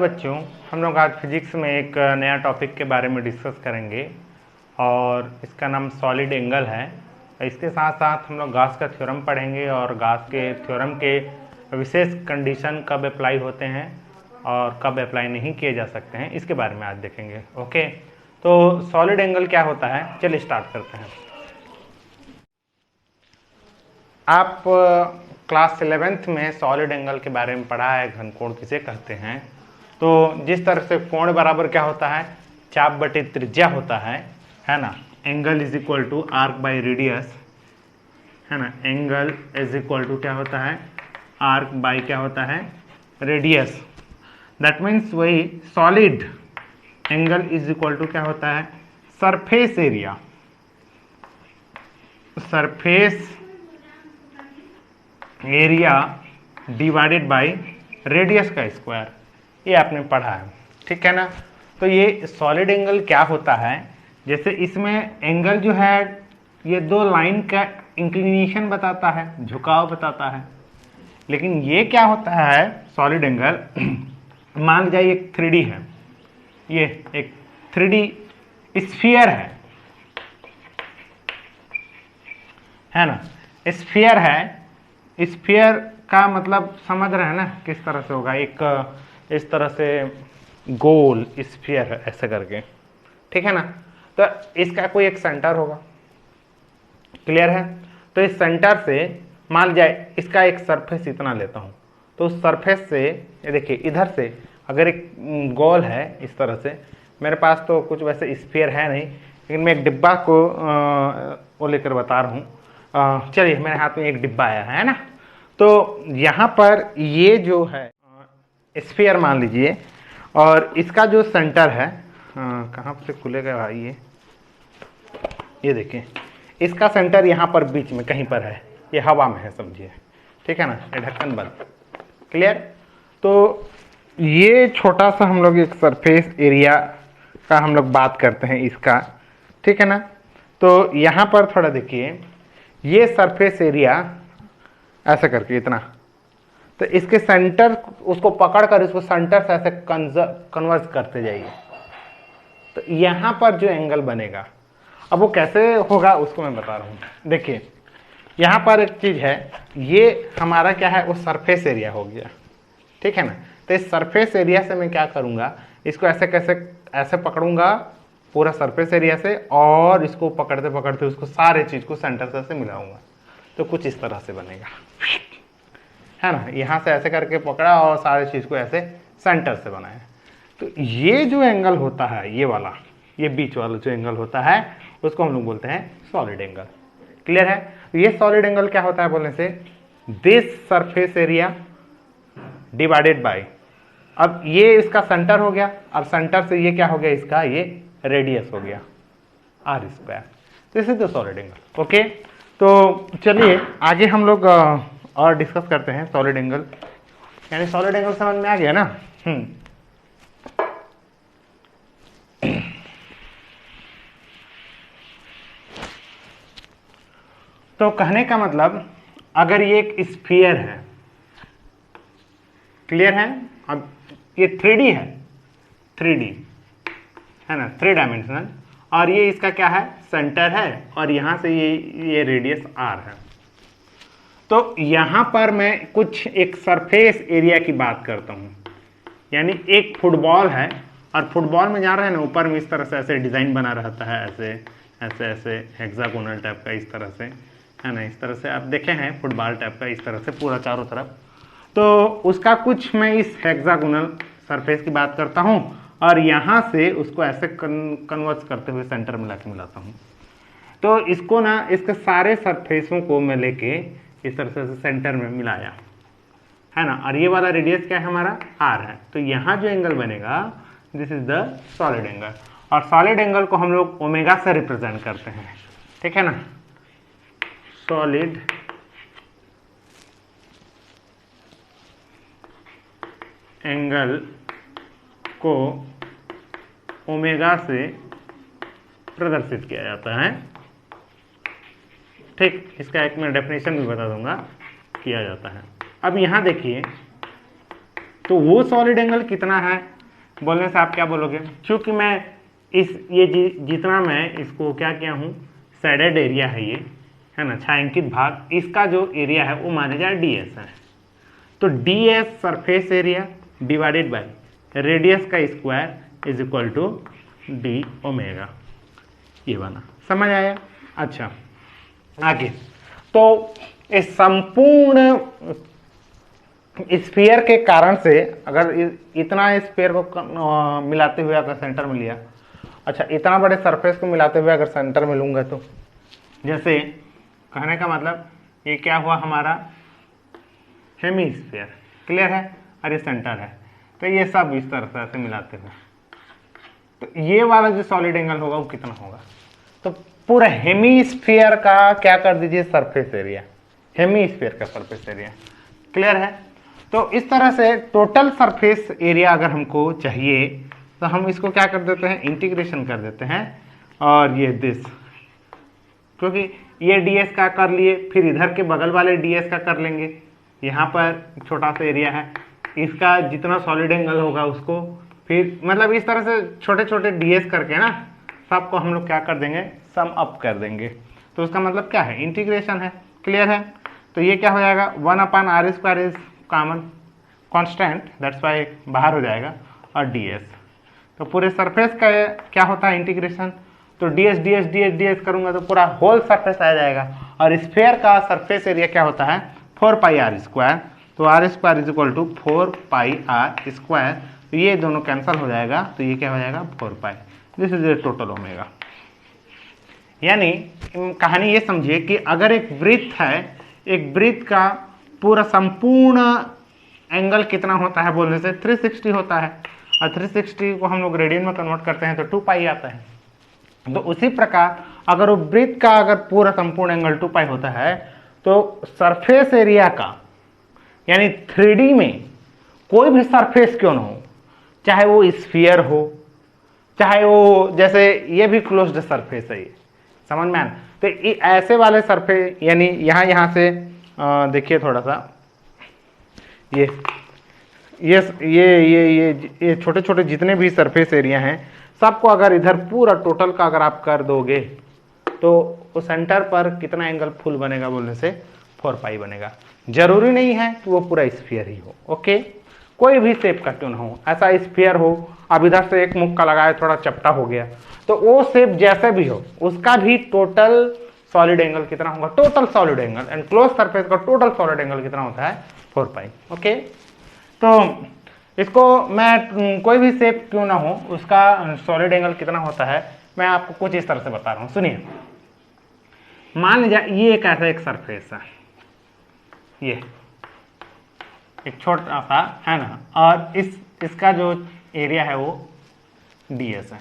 बच्चों, हम लोग आज फिजिक्स में एक नया टॉपिक के बारे में डिस्कस करेंगे और इसका नाम सॉलिड एंगल है। इसके साथ साथ हम लोग गॉस का थ्योरम पढ़ेंगे और गॉस के थ्योरम के विशेष कंडीशन कब अप्लाई होते हैं और कब अप्लाई नहीं किए जा सकते हैं, इसके बारे में आज देखेंगे। ओके, तो सॉलिड एंगल क्या होता है, चलिए स्टार्ट करते हैं। आप क्लास 11th में सॉलिड एंगल के बारे में पढ़ा है, घनकोण किसे कहते हैं। तो जिस तरह से कोण बराबर क्या होता है, चाप बटे त्रिज्या होता है ना। Angle is equal to arc by radius, है ना। एंगल इज इक्वल टू क्या होता है, आर्क बाई क्या होता है, रेडियस। दैट मीन्स वही solid angle is equal to क्या होता है, surface area, surface area divided by radius का स्क्वायर। ये आपने पढ़ा है, ठीक है ना। तो ये सॉलिड एंगल क्या होता है, जैसे इसमें एंगल जो है ये दो लाइन का इंक्लिनेशन बताता है, झुकाव बताता है। लेकिन ये क्या होता है सॉलिड एंगल, मान लीजिए एक 3D है, ये एक 3D स्फीयर है ना। स्फीयर है, स्फीयर का मतलब समझ रहे हैं ना किस तरह से होगा, एक इस तरह से गोल स्फीयर है ऐसे करके, ठीक है ना। तो इसका कोई एक सेंटर होगा, क्लियर है। तो इस सेंटर से मान जाए इसका एक सरफेस इतना लेता हूं, तो उस सरफेस से ये देखिए इधर से अगर एक गोल है इस तरह से, मेरे पास तो कुछ वैसे स्फीयर है नहीं, लेकिन मैं एक डिब्बा को वो लेकर बता रहा हूँ। चलिए मेरे हाथ में एक डिब्बा आया है ना। तो यहाँ पर ये जो है स्फीयर मान लीजिए, और इसका जो सेंटर है, कहाँ से खुलेगा भाई, ये देखिए इसका सेंटर यहाँ पर बीच में कहीं पर है, ये हवा में है समझिए, ठीक है ना। ये ढक्कन बंद, क्लियर। तो ये छोटा सा हम लोग एक सरफेस एरिया का हम लोग बात करते हैं इसका, ठीक है ना। तो यहाँ पर थोड़ा देखिए, ये सरफेस एरिया ऐसे करके इतना, तो इसके सेंटर उसको पकड़कर इसको सेंटर से ऐसे कन्वर्ज करते जाइए, तो यहाँ पर जो एंगल बनेगा, अब वो कैसे होगा उसको मैं बता रहा हूँ। देखिए यहाँ पर एक चीज है, ये हमारा क्या है, वो सरफेस एरिया हो गया, ठीक है ना। तो इस सरफेस एरिया से मैं क्या करूँगा, इसको ऐसे कैसे ऐसे पकड़ूंगा पूरा सरफेस एरिया से, और इसको पकड़ते पकड़ते उसको सारे चीज को सेंटर से ऐसे मिलाऊंगा, तो कुछ इस तरह से बनेगा, है ना। यहाँ से ऐसे करके पकड़ा और सारे चीज को ऐसे सेंटर से बनाया। तो ये जो एंगल होता है, ये वाला, ये बीच वाला जो एंगल होता है, उसको हम लोग बोलते हैं सॉलिड एंगल, क्लियर है। तो ये सॉलिड एंगल क्या होता है बोलने से, this surface area divided by, अब ये इसका सेंटर हो गया, अब सेंटर से ये क्या हो गया, इसका ये रेडियस हो गया R square. This is the solid angle. Okay, तो चलिए आगे हम लोग और डिस्कस करते हैं सॉलिड एंगल, यानी सॉलिड एंगल समझ में आ गया ना। तो कहने का मतलब, अगर ये एक स्फीयर है, क्लियर है, अब ये 3D है, 3D है ना, 3 डायमेंशनल, और ये इसका क्या है, सेंटर है, और यहां से ये रेडियस r है। तो यहां पर मैं कुछ एक सरफेस एरिया की बात करता हूं, यानी एक फुटबॉल है, और फुटबॉल में जा रहे हैं ना, ऊपर में इस तरह से ऐसे डिजाइन बना रहता है, ऐसे ऐसे ऐसे हेक्सागोनल टाइप का, इस तरह से, है ना। इस तरह से आप देखे हैं फुटबॉल टाइप का, इस तरह से पूरा चारों तरफ। तो उसका कुछ मैं इस हेक्सागोनल सरफेस की बात करता हूं, और यहां से उसको ऐसे कन्वर्ट करते हुए सेंटर में लाके मिलाता हूं। तो इसको ना, इसके सारे सरफेसों को मैं लेके इस तरह से सेंटर में मिलाया, है ना। और ये वाला रेडियस क्या है हमारा, r है। तो यहाँ जो एंगल बनेगा, this is the solid angle, और सॉलिड एंगल को हम लोग ओमेगा से रिप्रेजेंट करते हैं, ठीक है ना। सॉलिड एंगल को ओमेगा से प्रदर्शित किया जाता है, ठीक। इसका एक मैं डेफिनेशन भी बता दूंगा, किया जाता है। अब यहां देखिए, तो वो सॉलिड एंगल कितना है, बोलने से आप क्या बोलोगे, क्योंकि मैं जितना मैं इसको क्या किया हूँ, शेडेड एरिया है ये, है ना, छायांकित भाग, इसका जो एरिया है वो माना जाए ds है। तो ds surface area divided by radius का square is equal to d omega, ये बना। समझ आया? अच्छा, आगे तो इस संपूर्ण स्फीयर के कारण से, अगर इतना स्फीयर को मिलाते हुए अगर सेंटर में लिया, अच्छा इतना बड़े सरफेस को मिलाते हुए अगर सेंटर में लूंगा, तो जैसे कहने का मतलब ये क्या हुआ हमारा हेमीस्फीयर, क्लियर है, और ये सेंटर है, तो ये सब इस तरह से ऐसे मिलाते हुए, तो ये वाला जो सॉलिड एंगल होगा वो कितना होगा, तो पूरा हेमीस्फीयर का क्या कर दीजिए सरफेस एरिया, हेमीस्फीयर का सरफेस एरिया, क्लियर है। तो इस तरह से टोटल सरफेस एरिया अगर हमको चाहिए तो हम इसको क्या कर देते हैं, इंटीग्रेशन कर देते हैं, और ये दिस, क्योंकि ये ds का कर लिए, फिर इधर के बगल वाले ds का कर लेंगे, यहाँ पर छोटा सा एरिया है, इसका जितना सॉलिड एंगल होगा उसको फिर मतलब इस तरह से छोटे छोटे ds करके ना सबको हम लोग क्या कर देंगे, सम अप कर देंगे, तो उसका मतलब क्या है, इंटीग्रेशन है, क्लियर है। तो ये क्या हो जाएगा, 1/r² is common constant, that's why बाहर हो जाएगा, और ds, तो पूरे सरफेस का क्या होता है इंटीग्रेशन, तो ds ds ds ds करूंगा तो पूरा होल सरफेस आ जाएगा, और स्फीयर का सरफेस एरिया क्या होता है 4πr², तो r² is equal to 4πr², तो ये दोनों कैंसिल हो जाएगा, तो ये क्या हो जाएगा 4π, this is the total omega. यानी कहानी ये समझिए कि अगर एक वृत्त है, एक वृत्त का पूरा संपूर्ण एंगल कितना होता है बोलने से 360 होता है, और 360 को हम लोग रेडियन में कन्वर्ट करते हैं तो 2π आता है। तो उसी प्रकार अगर वो वृत्त का अगर पूरा संपूर्ण एंगल 2π होता है, तो सरफेस एरिया का यानी 3D में कोई भी सरफेस क्यों ना हो, चाहे वो स्फीयर हो, चाहे वो जैसे ये भी क्लोज्ड सरफेस है, ये समझ में आना, तो ये ऐसे वाले सरफेस, यानी यहाँ से देखिए थोड़ा सा, ये छोटे छोटे जितने भी सरफेस एरिया हैं सबको अगर इधर पूरा टोटल का अगर आप कर दोगे, तो वो सेंटर पर कितना एंगल फुल बनेगा बोलने से 4π बनेगा। जरूरी नहीं है कि वो पूरा स्फीयर ही हो, ओके, कोई भी शेप का क्यों ना हो, ऐसा स्फीयर हो, अब इधर से एक मुक्का लगाए थोड़ा चपटा हो गया, तो वो शेप जैसे भी हो उसका भी टोटल सॉलिड एंगल कितना होगा, total solid angle and close surface का टोटल सॉलिड एंगल कितना होता है 4π, ओके। तो इसको मैं कोई भी शेप क्यों ना हो उसका सॉलिड एंगल कितना होता है मैं आपको कुछ इस तरह से बता रहा हूं, सुनिए। मान लीजिए ये एक ऐसा एक सरफेस है, ये एक छोटा सा है ना, और इसका जो एरिया है वो ds है,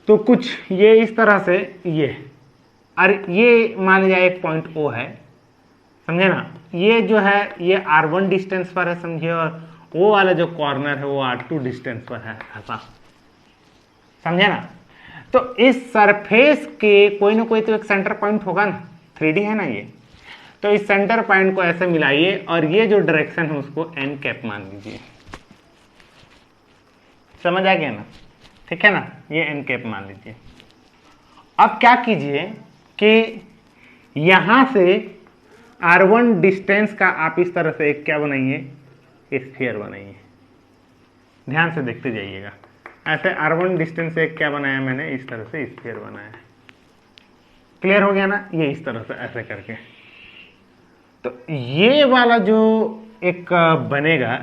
तो कुछ ये इस तरह से ये, और ये मान लीजिए एक पॉइंट O है, समझे ना, ये जो है ये r1 डिस्टेंस पर है समझिए, और वो वाला जो कॉर्नर है वो r2 डिस्टेंस पर है, ऐसा समझे ना। तो इस सरफेस के कोई ना कोई तो एक सेंटर पॉइंट होगा ना, 3D है ना ये, तो इस सेंटर पॉइंट को ऐसे मिलाइए और ये जो डायरेक्शन है उसको n कैप मान लीजिए, समझ आ गया ना, ठीक है ना, ये n कैप मान लीजिए। अब क्या कीजिए कि यहां से r1 डिस्टेंस का आप इस तरह से एक क्या बनाइए, स्फीयर बनाइए, ध्यान से देखते जाइएगा, ऐसे r1 डिस्टेंस से एक क्या बनाया मैंने, इस तरह से स्फीयर बनाया, क्लियर हो गया ना, ये इस तरह से ऐसे करके। तो ये वाला जो एक बनेगा,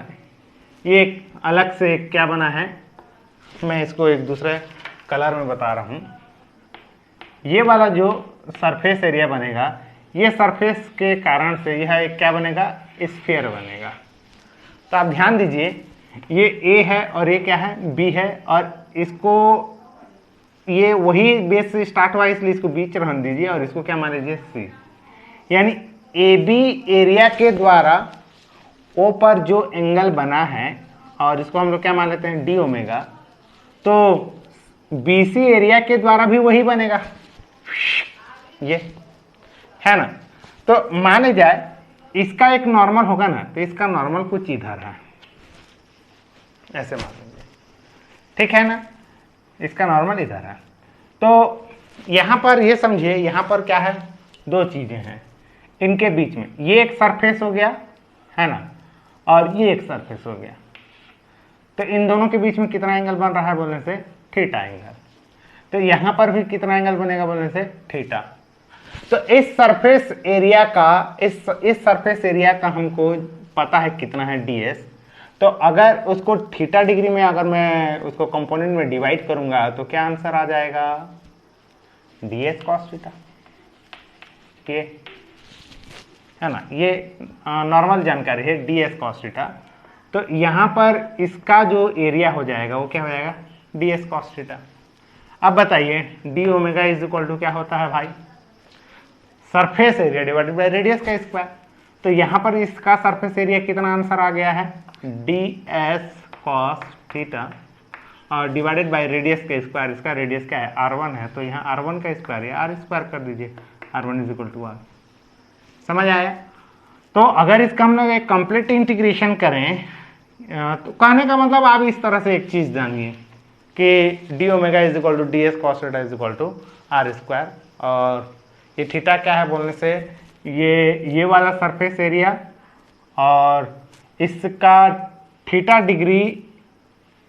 ये एक अलग से एक क्या बना है, मैं इसको एक दूसरे कलर में बता रहा हूं, ये वाला जो सरफेस एरिया बनेगा, ये सरफेस के कारण से यह एक क्या बनेगा, स्फीयर बनेगा। तो आप ध्यान दीजिए, ये A है और ये क्या है B है, और इसको ये वही बेस से स्टार्ट हुआ इसलिए इसको बीच रहने दीजिए, और इसको क्या मान लीजिए C, यानी AB एरिया के द्वारा O पर जो एंगल बना है, और इसको हम लोग क्या मान लेते हैं D ओमेगा, तो BC एरिया के द्वारा भी वही बनेगा, ये है ना। तो माने जाए इसका एक नॉर्मल होगा ना, तो इसका नॉर्मल कुछ इधर है, ऐसे मान लीजिए, ठीक है ना, इसका नॉर्मल इधर है। तो यहाँ पर ये समझिए, यहाँ पर क्या है, दो चीजें हैं इनके बीच में, ये एक सरफेस हो गया है ना, और ये एक सरफेस हो गया। तो इन दोनों के बीच में कितना एंगल बन रहा है बोलने से, थीटा एंगल। तो यहाँ पर भी कितना एंगल बनेगा बोलने से, थीटा। तो इस सरफेस एरिया का, इस सरफेस एरिया का हमको पता है कितना है, ds। तो अगर उसको थीटा डिग्री में अगर मैं उसको कंपोनेंट में डिवाइड करूंगा तो क्या आंसर आ जाएगा, ds cos थीटा। ये है ना, ये नॉर्मल जानकारी है, ds cos थीटा। तो यहाँ पर इसका जो एरिया हो जाएगा वो क्या हो जाएगा, ds cos थीटा। अब बताइए D omega is equal to क्या होता है भाई, surface area divided by radius का स्क्वायर। तो यहाँ पर इसका सरफेस एरिया कितना आंसर आ गया है, ds cos थीटा, और डिवाइडेड बाय रेडियस का स्क्वायर। इसका रेडियस क्या है, r1 है, तो यहाँ r1 का स्क्वायर है, r स्क्वायर कर दीजिए, r1 is equal to r। समझ आया। तो अगर इसका हम लोग एक कंप्लीट इंटीग्रेशन करें, तो कहने का मतलब आप इस तरह से एक चीज जानिए कि D omega is equal to ds cos theta is equal to r square, और ये थीटा क्या है बोलने से, ये वाला सरफेस एरिया, और इसका थीटा डिग्री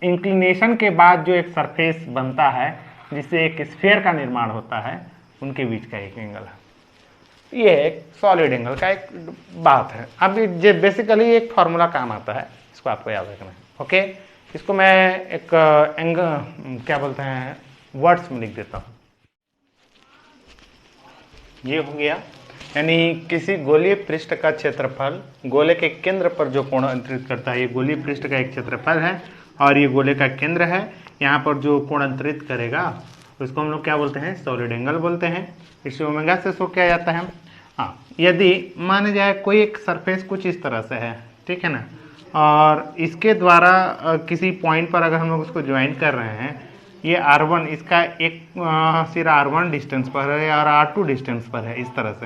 इंक्लिनेशन के बाद जो एक सरफेस बनता है जिससे एक स्फीयर का निर्माण होता है, उनके बीच का एक एंगल है। ये एक सॉलिड एंगल का एक बात है। अब ये बेसिकली एक फॉर्मूला काम आता है, इसको आपको याद रखना है। ओके, इसको मैं एक एंगल क्या बोलते हैं, वर्ड्स में लिख देता हूँ। ये हो गया, यानी किसी गोलीय पृष्ठ का क्षेत्रफल गोले के केंद्र पर जो कोण अंतरित करता है, ये गोलीय पृष्ठ का एक क्षेत्रफल है और ये गोले का केंद्र है। यहाँ पर जो कोण अंतरित करेगा उसको हम लोग क्या बोलते हैं, सॉलिड एंगल बोलते हैं। इसे ओमेगा से शो किया जाता है। हाँ, यदि माना जाए कोई एक सरफेस कुछ इस तरह से है, ठीक है ना, और इसके द्वारा किसी पॉइंट पर अगर हम लोग उसको ज्वाइन कर रहे हैं, ये r1 इसका एक सिरा r1 डिस्टेंस पर है और r2 डिस्टेंस पर है, इस तरह से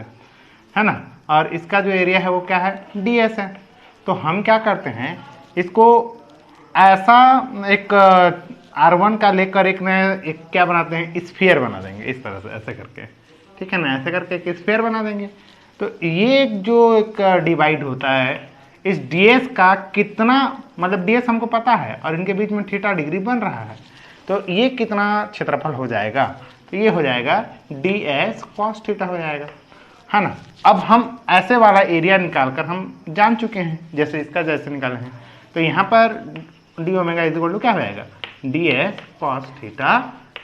है ना, और इसका जो एरिया है वो क्या है, ds है। तो हम क्या करते हैं, इसको ऐसा एक r1 का लेकर एक क्या बनाते हैं, स्फीयर बना देंगे इस तरह से, ऐसे करके, ठीक है ना, ऐसे करके एक स्फीयर बना देंगे। तो ये जो एक डिवाइड होता है, इस ds का कितना, मतलब ds हमको पता है और इनके बीच में थीटा डिग्री बन रहा है, तो ये कितना क्षेत्रफल हो जाएगा, तो ये हो जाएगा ds cos थीटा हो जाएगा, है ना। अब हम ऐसे वाला एरिया निकालकर हम जान चुके हैं, जैसे इसका जैसे निकाले हैं, तो यहाँ पर D omega is equal to क्या हो जाएगा, ds cos theta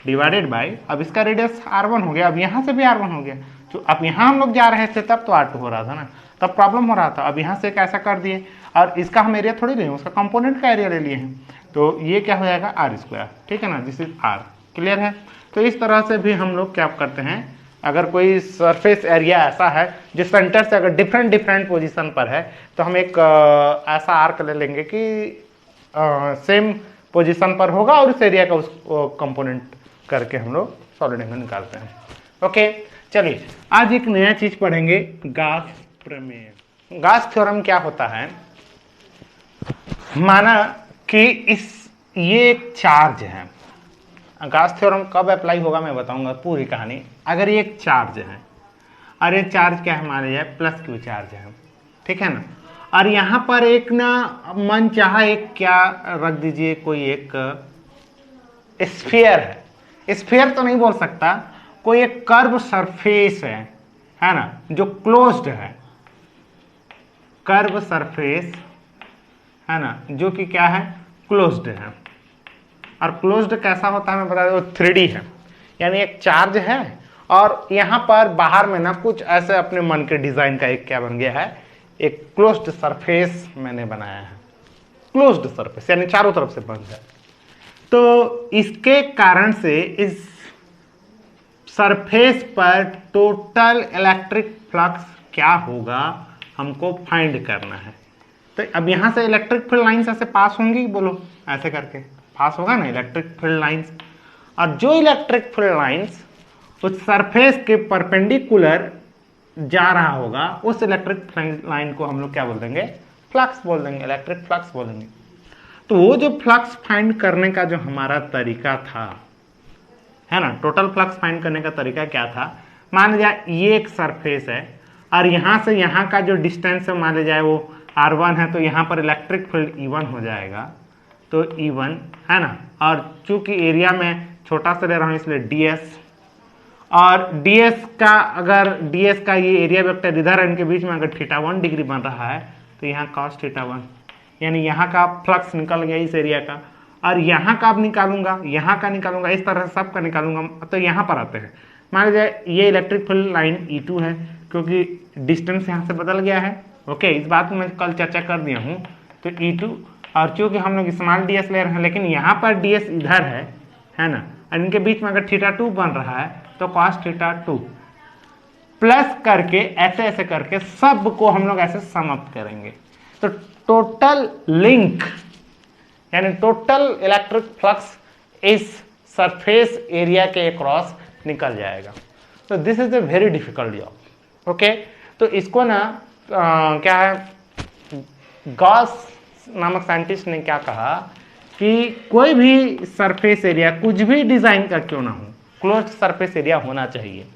divided by, अब इसका रेडियस r1 हो गया, अब यहाँ से भी r1 हो गया। तो अब यहाँ हम लोग जा रहे थे तब तो r2 हो रहा था ना, तब प्रॉब्लम हो रहा था। अब यहाँ से कैसा कर दिए, और इसका हम एरिया थोड़ी लिए, उसका कंपोनेंट का एरिया ले लिए हैं, तो ये क्या हो जाएगा, r स्क्वायर, ठीक है ना, दिस इज r। क्लियर है। तो इस तरह से भी हम लोग क्या करते हैं, अगर कोई सरफेस एरिया ऐसा है जो सेंटर से अगर डिफरेंट पोजीशन पर है, तो हम एक ऐसा आर्क ले लेंगे कि सेम पोजीशन पर होगा और उस एरिया का उस कंपोनेंट करके हम लोग सॉलिड एंगल निकालते हैं। ओके, चलिए आज एक नया चीज पढ़ेंगे, गास प्रमेय। गास थ्योरम क्या होता है, माना कि ये एक चार्ज है, गास थ्योरम कब अप्लाई होगा मैं बताऊंगा पूरी कहानी। अगर ये एक चार्ज है और ये चार्ज क्या है, मान लीजिए प्लस क्यू चार्ज है, ठीक है ना, और यहाँ पर एक ना मन चाहा एक क्या रख दीजिए, कोई एक स्फीयर है, स्फीयर तो नहीं बोल सकता, कोई एक कर्व सरफेस है ना, जो क्लोज्ड है, कर्व सरफेस है ना, जो कि क्या है, क्लोज्ड है। और क्लोज्ड कैसा होता है मैं बता दूं, 3D है, यानी एक चार्ज है और यहाँ पर बाहर में ना कुछ ऐसे अपने मन के डिजाइन का एक क्या बन गया है, एक क्लोज्ड सरफेस मैंने बनाया है, क्लोज्ड सरफेस यानी चारों तरफ से बंद है। तो इसके कारण से इस सरफेस पर टोटल इलेक्ट्रिक फ्लक्स क्या होगा हमको फाइंड करना है। तो अब यहां से इलेक्ट्रिक फील्ड लाइंस ऐसे पास होंगी, बोलो ऐसे करके पास होगा ना इलेक्ट्रिक फील्ड लाइंस, और जो इलेक्ट्रिक फील्ड लाइंस उस सरफेस के परपेंडिकुलर जा रहा होगा, उस इलेक्ट्रिक लाइन को हम लोग क्या बोल देंगे, फ्लक्स बोल देंगे, इलेक्ट्रिक फ्लक्स बोलेंगे। तो वो जो फ्लक्स फाइंड करने का जो हमारा तरीका था, है ना, टोटल फ्लक्स फाइंड करने का तरीका क्या था, मान लिया ये एक सरफेस है और यहां से यहां का जो डिस्टेंस है मान लिया वो r1 है, तो यहां पर इलेक्ट्रिक फील्ड E1 हो जाएगा, तो E1 है ना, और चूंकि एरिया में छोटा सा ले रहा हूं इसलिए ds, और ds का अगर ds का ये एरिया वेक्टर इधर इनके बीच में अगर θ1 डिग्री बन रहा है तो यहाँ cos θ1, यानी यहाँ का फ्लक्स निकल गया इस एरिया का, और यहाँ का अब निकालूंगा, यहाँ का निकालूंगा, इस तरह से सबका निकालूंगा। तो यहाँ पर आते हैं, मान लीजिए ये इलेक्ट्रिक फील्ड लाइन E2 है क्योंकि डिस्टेंस यहाँ से बदल गया है। ओके, इस बात को मैं कल चर्चा कर दिया हूँ। तो E2, और चूंकि हम लोग स्मॉल ds ले रहे हैं लेकिन यहाँ पर ds इधर है ना, और इनके बीच में अगर θ2 बन रहा है तो cos θ2 प्लस करके ऐसे ऐसे करके सबको हम लोग ऐसे समाप्त करेंगे। तो टोटल लिंक यानी टोटल इलेक्ट्रिक फ्लक्स इस सरफेस एरिया के अक्रॉस निकल जाएगा। तो this is a very difficult job. Okay, तो इसको ना क्या है, गॉस नामक साइंटिस्ट ने क्या कहा कि कोई भी सरफेस एरिया कुछ भी डिजाइन का क्यों ना हो, क्लोज्ड सरफेस एरिया होना चाहिए।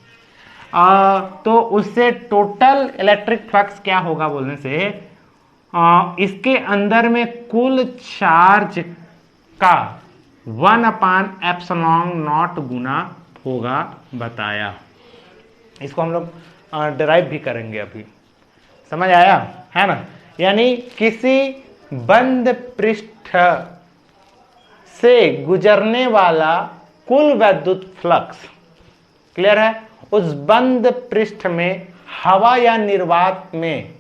तो उससे टोटल इलेक्ट्रिक फ्लक्स क्या होगा बोलने से इसके अंदर में कुल चार्ज का 1/ε0 गुना होगा बताया। इसको हम लोग डिराइव भी करेंगे अभी, समझ आया है ना। यानी किसी बंद पृष्ठ से गुजरने वाला कुल वैद्युत फ्लक्स, क्लियर है, उस बंद पृष्ठ में हवा या निर्वात में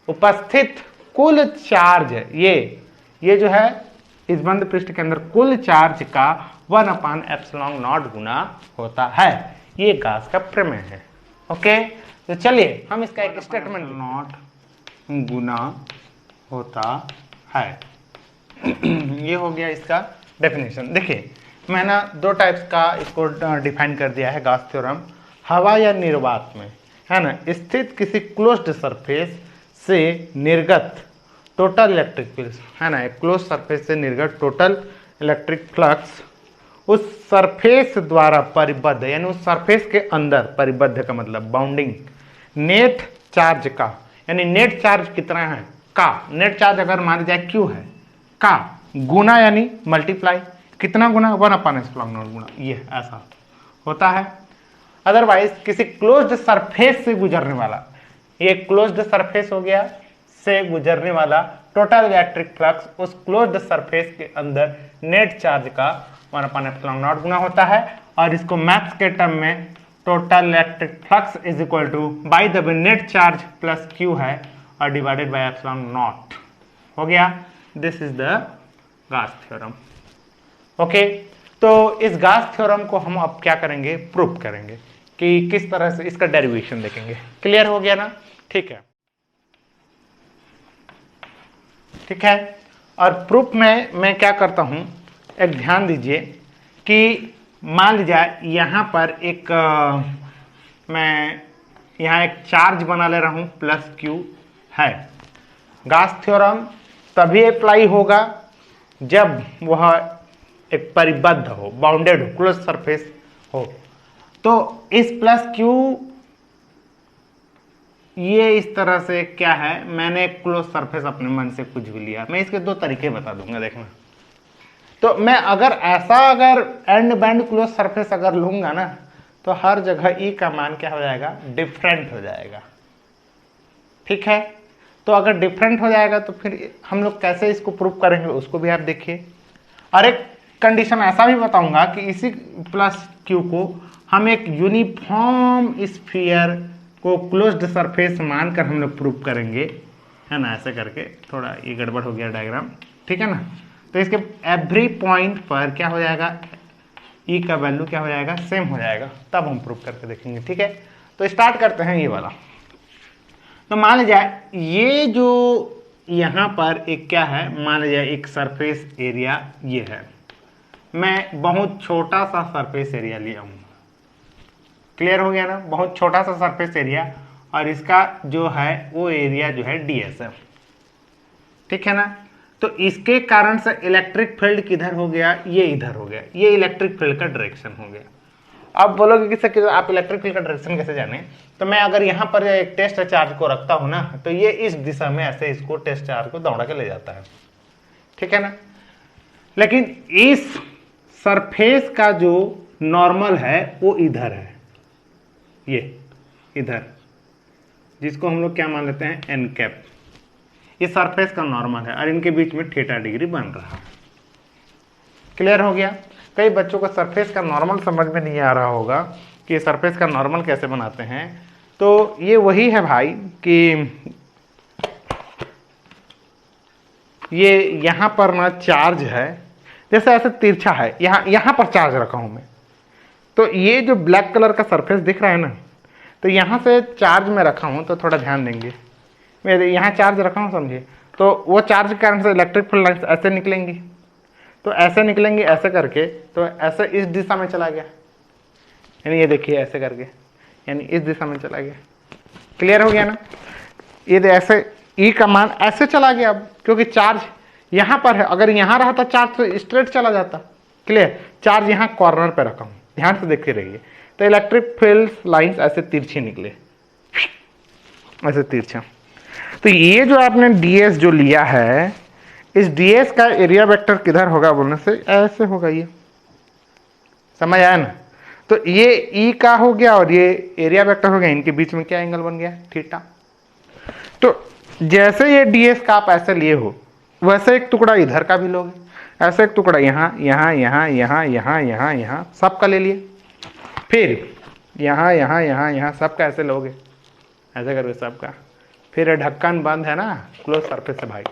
उपस्थित कुल चार्ज, ये जो है इस बंद पृष्ठ के अंदर कुल चार्ज का 1/ε0 गुना होता है। ये गॉस का प्रमेय है। ओके, तो चलिए हम इसका एक स्टेटमेंट, नॉट गुना होता है ये हो गया इसका डेफिनेशन। देखिए मैं ना दो टाइप्स का इसको डिफाइन कर दिया है गॉस थ्योरम। हवा या निर्वात में, है ना, स्थित किसी क्लोज्ड सरफेस से निर्गत टोटल इलेक्ट्रिक फील्ड, है ना, एक क्लोज सरफेस से निर्गत टोटल इलेक्ट्रिक फ्लक्स उस सरफेस द्वारा परिबद्ध, यानी उस सरफेस के अंदर, परिबद्ध का मतलब बाउंडिंग, नेट चार्ज का, यानी नेट चार्ज कितना है का, नेट चार्ज अगर मान जाए क्यू है का गुना यानी मल्टीप्लाई, कितना गुना 1/ε0 गुना, ये ऐसा होता है। अदरवाइज किसी क्लोज्ड सरफेस से गुजरने वाला, ये क्लोज्ड सरफेस हो गया, से गुजरने वाला टोटल इलेक्ट्रिक फ्लक्स उस क्लोज्ड सरफेस के अंदर नेट चार्ज का 1/ε0 गुना होता है। और इसको मैथ्स के टर्म में total electric flux is equal to by the way net charge plus Q है और डिवाइडेड बाय ε0 हो गया। This is the Gauss theorem. Okay, तो इस गॉस थ्योरम को हम अब क्या करेंगे, प्रूफ करेंगे कि किस तरह से इसका डेरिवेशन देखेंगे। क्लियर हो गया ना, ठीक है, ठीक है। और प्रूफ में मैं क्या करता हूं, एक ध्यान दीजिए कि मान लीजिए यहां पर एक मैं यहां एक चार्ज बना ले रहा हूं प्लस क्यू है। गॉस थ्योरम तभी अप्लाई होगा जब वह एक परिबद्ध हो, बाउंडेड हो, क्लोज सरफेस हो। तो इस प्लस क्यू ये इस तरह से क्या है, मैंने एक क्लोज सरफेस अपने मन से कुछ भी लिया, मैं इसके दो तरीके बता दूंगा, देखना। तो मैं अगर ऐसा अगर एंड बैंड क्लोज सरफेस अगर लूंगा ना तो हर जगह ई का मान क्या हो जाएगा, डिफरेंट हो जाएगा, ठीक है। तो अगर डिफरेंट हो जाएगा तो फिर हम लोग कैसे इसको प्रूव करेंगे उसको भी आप देखिए। और एक कंडीशन ऐसा भी बताऊंगा कि इसी प्लस क्यू को हम एक यूनिफॉर्म स्फीयर को क्लोज्ड सरफेस मानकर हम लोग प्रूव करेंगे, है ना, ऐसे करके। थोड़ा ये गड़बड़ हो गया डायग्राम, ठीक है ना। तो इसके एवरी पॉइंट पर क्या हो जाएगा, ई का वैल्यू क्या हो जाएगा, सेम हो जाएगा, तब हम प्रूव करके देखेंगे, ठीक है। तो स्टार्ट करते हैं ये वाला। तो मान लीजिए ये जो यहाँ पर एक क्या है, मान लीजिए एक सरफेस एरिया ये है, मैं बहुत छोटा सा सरफेस एरिया लिया हूँ। क्लियर हो गया ना, बहुत छोटा सा सरफेस एरिया, और इसका जो है वो एरिया जो है ds है, ठीक है ना। तो इसके कारण से इलेक्ट्रिक फील्ड किधर हो गया, ये इधर हो गया, ये इलेक्ट्रिक फील्ड का डायरेक्शन हो गया। अब बोलोगे कि सर आप इलेक्ट्रिक फील्ड का डायरेक्शन कैसे जाने, तो मैं अगर यहाँ पर एक टेस्ट चार्ज को रखता हूं ना, तो ये इस दिशा में ऐसे इसको टेस्ट चार्ज को दौड़ा के ले जाता है, ठीक है ना। लेकिन इस सरफेस का जो नॉर्मल है वो इधर है, ये इधर, जिसको हम लोग क्या मान लेते हैं, एन कैप। ये सरफेस का नॉर्मल है और इनके बीच में थीटा डिग्री बन रहा है। क्लियर हो गया। कई बच्चों को सरफेस का नॉर्मल समझ में नहीं आ रहा होगा कि सरफेस का नॉर्मल कैसे बनाते हैं। तो ये वही है भाई कि ये यहां पर ना चार्ज है, जैसे ऐसे तिरछा है, यहां पर चार्ज रखा हूं मैं, तो ये जो ब्लैक कलर का सरफेस दिख रहा है ना, तो यहां से चार्ज में रखा हूं, तो थोड़ा ध्यान देंगे, मैं यहां चार्ज रखा हूं समझिए, तो वो चार्ज के कारण से इलेक्ट्रिक फील्ड लाइन्स ऐसे निकलेंगी, तो ऐसे निकलेंगे ऐसे करके, तो ऐसे इस दिशा में चला गया, यानी ये देखिए ऐसे करके, यानी इस दिशा में चला गया। क्लियर हो गया ना। ये ऐसे ई का मान ऐसे चला गया, अब क्योंकि चार्ज यहां पर है, अगर यहां रहा था चार्ज तो स्ट्रेट चला जाता। क्लियर। चार्ज यहां कॉर्नर पे रखा हूं, ध्यान से देखते रहिए। तो इलेक्ट्रिक फील्ड लाइंस ऐसे तिरछे निकले, ऐसे तिरछा। तो ये जो आपने ds जो लिया है, इस ds का एरिया वेक्टर किधर होगा बोलने से ऐसे होगा, ये समझ आया ना। तो ये ई का हो गया और ये एरिया वेक्टर हो गया, इनके बीच में क्या एंगल बन गया, थीटा। तो जैसे ये ds का आप ऐसे लिए हो, वैसे एक टुकड़ा इधर का भी लोगे, ऐसे एक टुकड़ा यहाँ यहाँ यहाँ यहाँ यहाँ यहाँ यहाँ सबका ले लिए, फिर यहाँ यहाँ यहाँ यहाँ सबका ऐसे लोगे, ऐसे करके सबका, फिर ढक्कन बंद है ना, क्लोज सरफेस है भाई,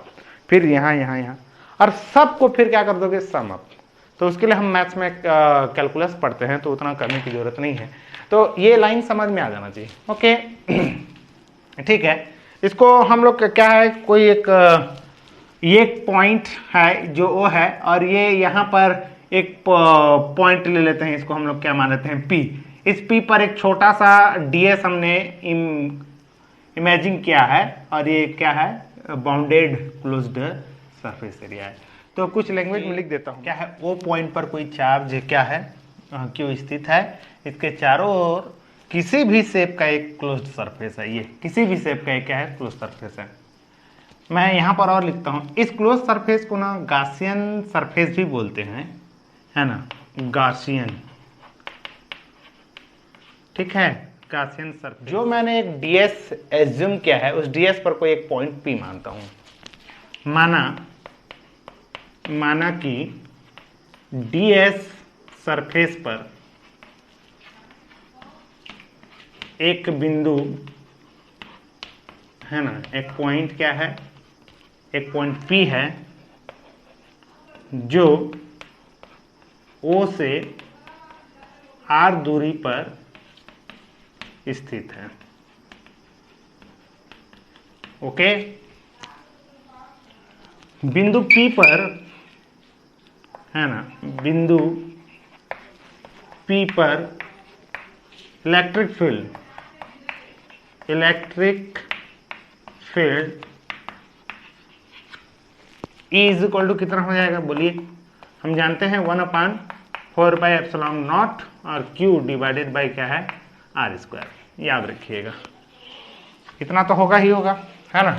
फिर यहाँ यहाँ यहाँ, और सबको फिर क्या कर दोगे, सम अप। तो उसके लिए हम मैथ्स में कैलकुलस पढ़ते हैं, तो उतना करने की जरूरत नहीं है। तो ये लाइन समझ में आ जाना चाहिए, ओके। ठीक है। इसको हम लोग क्या है, कोई एक ये पॉइंट है जो ओ है, और ये यहाँ पर एक पॉइंट ले लेते हैं, इसको हम लोग क्या मान लेते हैं, पी। इस पी पर एक छोटा सा ds हमने इमेजिन किया है, और ये क्या है, बाउंडेड क्लोज्ड सरफेस एरिया है। तो कुछ लैंग्वेज में लिख देता हूँ, क्या है, ओ पॉइंट पर कोई चार्ज क्या है, क्यों स्थित है, इसके चारों ओर किसी भी शेप का एक क्लोज्ड सरफेस है, ये किसी भी शेप का एक क्या है, क्लोज सरफेस है। मैं यहाँ पर और लिखता हूँ, इस क्लोज सरफेस को ना गासियन सरफेस भी बोलते हैं, है ना, गासियन, ठीक है, गासियन सरफेस। जो मैंने एक ds एज्यूम किया है, उस ds पर कोई एक पॉइंट p मानता हूं, माना कि ds सरफेस पर एक बिंदु है ना, एक पॉइंट क्या है, एक पॉइंट p है, जो o से r दूरी पर स्थित है, ओके। बिंदु P पर है ना, बिंदु P पर electric field E is equal to कितना हो जाएगा, बोलिए। हम जानते हैं 1/4πε0 और Q डिवाइडेड बाई क्या है, r²। याद रखिएगा, इतना तो होगा ही होगा, है ना।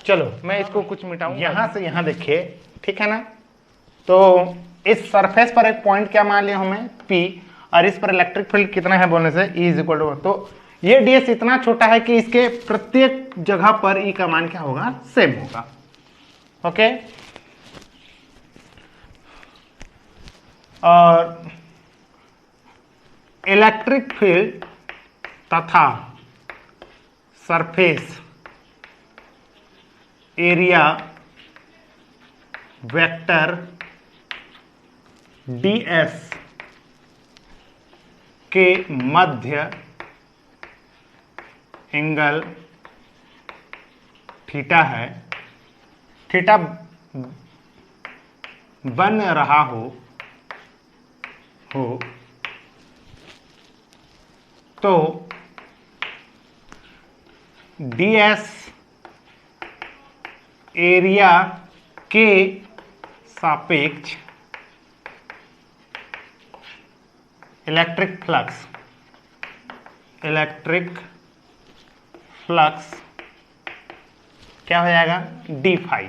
चलो मैं इसको कुछ मिटाऊं, यहां से यहां देखिए, ठीक है ना। तो इस सरफेस पर एक पॉइंट क्या मान लिया हमें, P, और इस पर इलेक्ट्रिक फील्ड कितना है बोलने से E इज इक्वल टू, तो ये ds इतना छोटा है कि इसके प्रत्येक जगह पर E का मान क्या होगा, सेम होगा, ओके। और इलेक्ट्रिक फील्ड तथा सरफेस एरिया वेक्टर ds के मध्य एंगल थीटा है, थीटा बन रहा हो तो ds एरिया के सापेक्ष इलेक्ट्रिक फ्लक्स क्या हो जाएगा, डी फाई,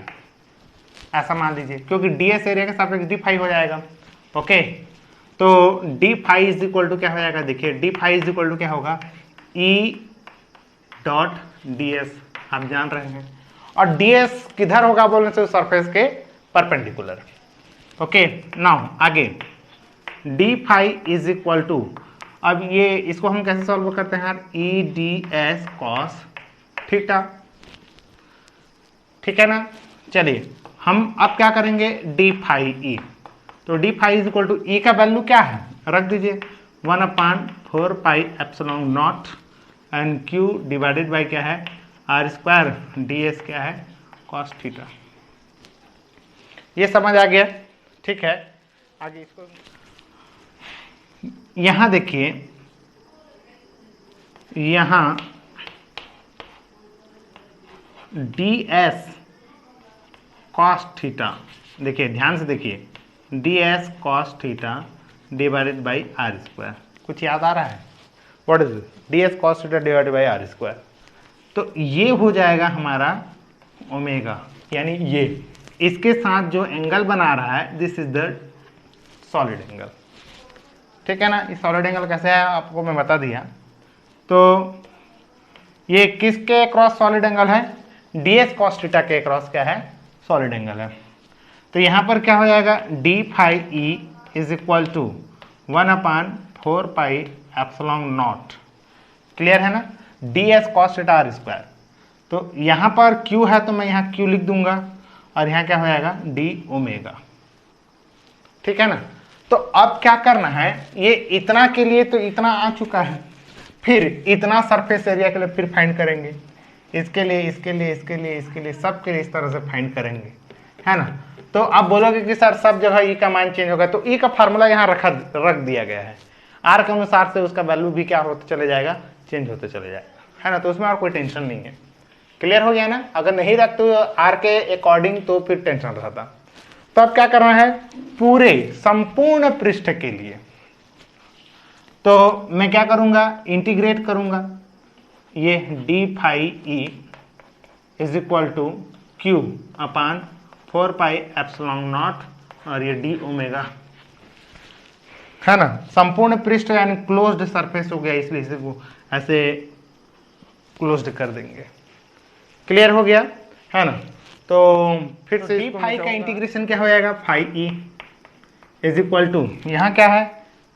ऐसा मान लीजिए, क्योंकि डीएस एरिया के सापेक्ष डी फाई हो जाएगा। ओके, तो D phi is equal to क्या हो जाएगा, देखिए D phi is equal to क्या होगा, ई डॉट डी एस, आप जान रहे हैं, और डी एस किधर होगा बोलने से, सरफेस के परपेंडिकुलर। ओके, नाउ आगे D phi is equal to, अब ये इसको हम कैसे सॉल्व करते हैं यार, E D S cos theta, ठीक है ना। चलिए हम अब क्या करेंगे, डी फाई ई, तो D phi is equal to E का वैल्यू क्या है, रख दीजिए 1/4 pi epsilon naught and Q divided by क्या है, आर स्क्वायर, डी एस क्या है, कॉस थीटा। ये समझ आ गया, ठीक है। आगे इसको यहां देखिए, यहां डी एस कॉस थीटा, देखिए ध्यान से देखिए, D S cos theta divided by R square, कुछ याद आ रहा है, what is D S cos theta divided by R square, तो ये हो जाएगा हमारा ओमेगा, यानी ये इसके साथ जो एंगल बना रहा है, this is the solid angle, ठीक है ना। ये सॉलिड एंगल कैसे है आपको मैं बता दिया। तो ये किसके क्रॉस सॉलिड एंगल है, डी एस कॉस थीटा के क्रॉस क्या है, सॉलिड एंगल है। तो यहां पर क्या हो जाएगा, D phi E is equal to 1/4 pi epsilon naught, clear है ना, D S cos theta R square. तो यहां पर क्यू है तो मैं यहां क्यू लिख दूंगा, और यहां क्या हो जाएगा, डी ओमेगा, ठीक है ना। तो अब क्या करना है, ये इतना के लिए तो इतना आ चुका है, फिर इतना सरफेस एरिया के लिए फिर फाइंड करेंगे, इसके लिए इसके लिए इसके लिए इसके लिए सब के लिए इस तरह से फाइंड करेंगे, है ना। तो आप बोलोगे कि सर सब जगह ई का मान चेंज होगा, तो ई का फार्मूला यहाँ रख दिया गया है, आर के अनुसार से उसका वैल्यू भी क्या होते चले जाएगा, चेंज होते चले जाएगा, है ना। तो उसमें और कोई टेंशन नहीं है, क्लियर हो गया ना। अगर नहीं रखते आर के अकॉर्डिंग तो फिर टेंशन रहता। तो अब क्या करना है, पूरे संपूर्ण पृष्ठ के लिए, तो मैं क्या करूंगा, इंटीग्रेट करूंगा, ये D phi E is equal to Q upon 4 pi epsilon naught, और ये डी ओमेगा, है ना। संपूर्ण पृष्ठ यानी क्लोज्ड सरफेस हो गया, इसलिए इसे वो ऐसे क्लोज्ड कर देंगे, क्लियर हो गया, है ना। तो फिर से डी फाई का इंटीग्रेशन क्या हो जाएगा, phi E is equal to, यहां क्या है,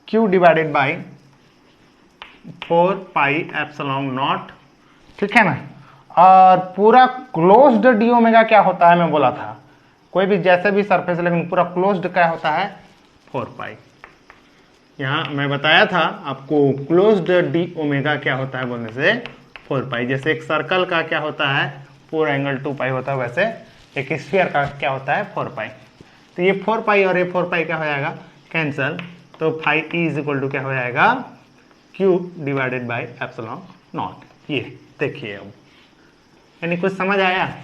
Q divided by 4 pi epsilon naught, ठीक है ना। और पूरा क्लोज्ड डी ओमेगा क्या होता है, मैं बोला था कोई भी जैसे भी सरफेस, लेकिन पूरा क्लोज्ड क्या होता है, 4 पाई। यहाँ मैं बताया था आपको क्लोज्ड डी ओमेगा क्या होता है बोलने से, 4 पाई। जैसे एक सर्कल का क्या होता है, पूरा एंगल 2 पाई होता है, वैसे एक स्फीयर का क्या होता है, 4 पाई। तो ये 4 पाई और ये 4 पाई क्या हो जाएगा, कैंसल। तो phi E is equal to क्या हो जाएगा, Q divided by epsilon naught. ये देखिए अब, यानी कुछ समझ आया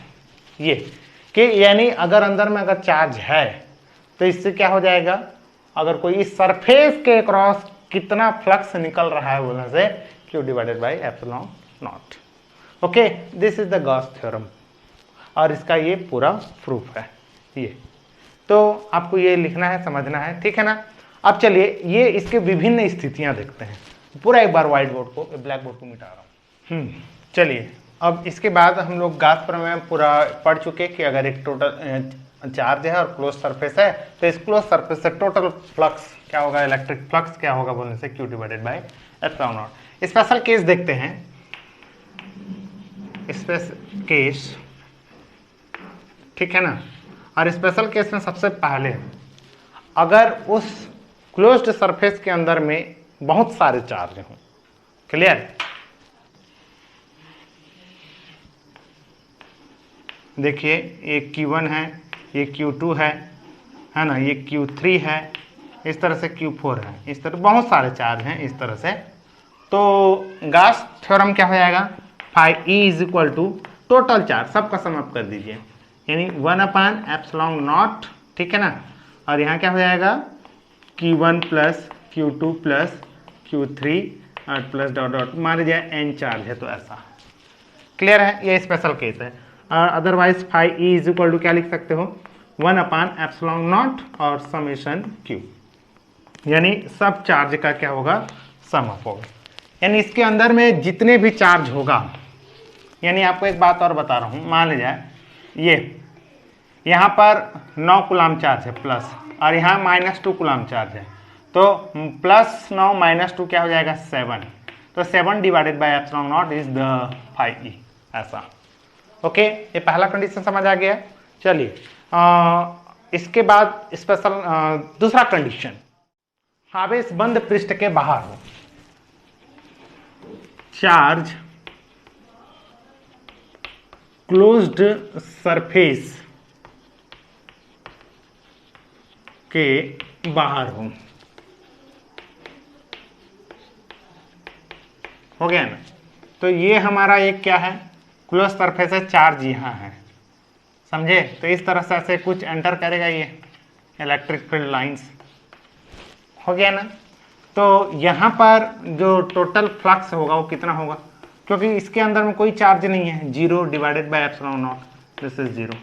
ये कि यानी अगर अंदर में अगर चार्ज है तो इससे क्या हो जाएगा, अगर कोई इस सरफेस के क्रॉस कितना फ्लक्स निकल रहा है बोलने से, Q divided by epsilon not. Okay, this is the Gauss theorem, और इसका ये पूरा प्रूफ है ये। तो आपको ये लिखना है, समझना है, ठीक है ना। अब चलिए ये इसके विभिन्न स्थितियां देखते हैं, पूरा एक बार व्हाइट बोर्ड को, ब्लैक बोर्ड को मिटा रहा हूँ। चलिए अब इसके बाद हम लोग गॉस प्रमेय पूरा पढ़ चुके कि अगर एक टोटल चार्ज है और क्लोज सरफेस है तो इस क्लोज सरफेस से टोटल फ्लक्स क्या होगा, इलेक्ट्रिक फ्लक्स क्या होगा बोलने से, Q divided by epsilon not. Special case देखते हैं, स्पेशल केस, ठीक है ना। और स्पेशल केस में सबसे पहले अगर उस क्लोज्ड सरफेस के अंदर में बहुत सारे चार्ज हों, क्लियर। देखिए ये Q1 है, ये Q2 है ना, ये Q3 है, इस तरह से Q4 है, इस तरह बहुत सारे चार्ज हैं इस तरह से। तो गॉस थ्योरम क्या हो जाएगा, phi E is equal to total charge, सबका सम अप कर दीजिए, यानी 1/ε0, ठीक है ना। और यहाँ क्या हो जाएगा Q1 plus Q2 plus Q3 और प्लस डॉट डॉट, मान लीजिए n चार्ज है तो ऐसा। क्लियर है, ये स्पेशल केस है। और otherwise phi E is equal to क्या लिख सकते हो 1/ε0 और समेशन Q, यानी सब चार्ज का क्या होगा सम अप होगा। यानी इसके अंदर में जितने भी चार्ज होगा, यानी आपको एक बात और बता रहा हूँ, मान लीजिए ये यहाँ पर 9 कूलाम चार्ज है प्लस, और यहाँ -2 कूलाम चार्ज है, तो +9 -2 क्या हो जाएगा 7, तो 7 divided by ε0 is the phi E, ऐसा। ओके, ये पहला कंडीशन समझ आ गया। चलिए इसके बाद स्पेशल दूसरा कंडीशन, आवेश बंद पृष्ठ के बाहर हो, चार्ज क्लोज्ड सरफेस के बाहर हो गया ना। तो ये हमारा एक क्या है क्लोज सरफेस है, चार्ज यहाँ है, समझे। तो इस तरह से ऐसे कुछ एंटर करेगा ये इलेक्ट्रिक फील्ड लाइंस, हो गया ना। तो यहाँ पर जो टोटल फ्लक्स होगा वो कितना होगा, क्योंकि इसके अंदर में कोई चार्ज नहीं है, 0 डिवाइडेड बाई ε0, दिस इज 0।